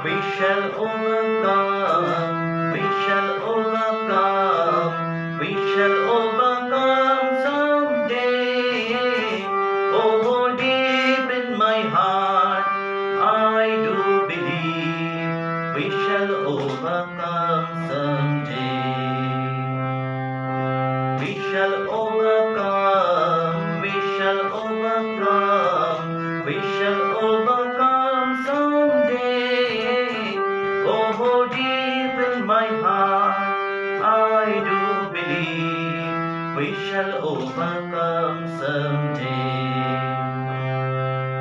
We shall overcome, we shall overcome, we shall overcome someday. Oh, deep in my heart, I do believe we shall overcome someday. We shall overcome, we shall overcome, we shall overcome someday. Oh, deep in my heart, I do believe we shall overcome someday.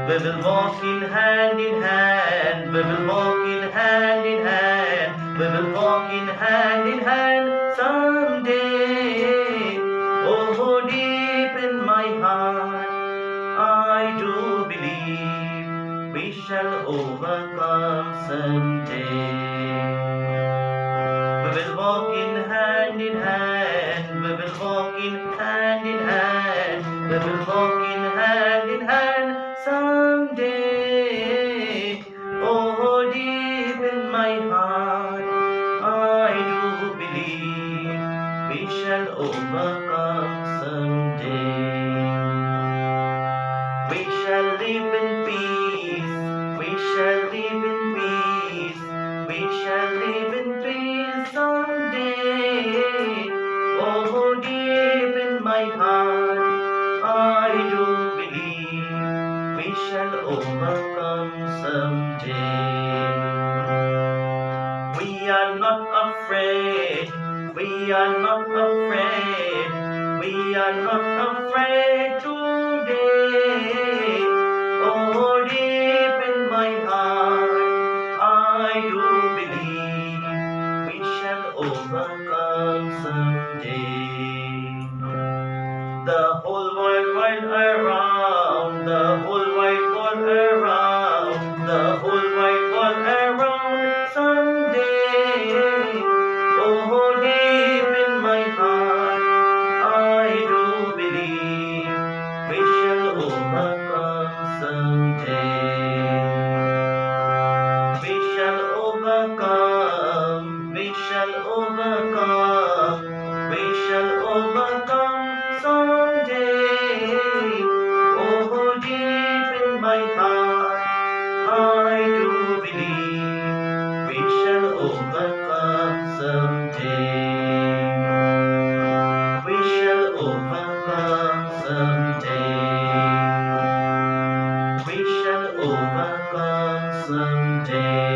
We will walk in hand, we will walk in hand, we will walk in hand someday. Oh, deep in my heart, I do believe we shall overcome someday. We will walk in hand, we will walk in hand, we will walk in hand someday. Oh, deep in my heart, I do believe we shall overcome someday. We shall live in peace, we shall live in peace, we shall live in peace someday. Oh, deep in my heart, I do believe we shall overcome someday. We are not afraid, we are not afraid, we are not afraid today. Oh, deep in my heart, I do believe we shall overcome someday. The whole wide around, the whole wide world around, the whole wide world around someday. Oh, deep in my heart, I do believe we shall overcome someday. We shall overcome, we shall overcome, we shall overcome someday. Oh, deep in my heart, I do believe we shall overcome someday. We shall overcome someday. We shall overcome someday.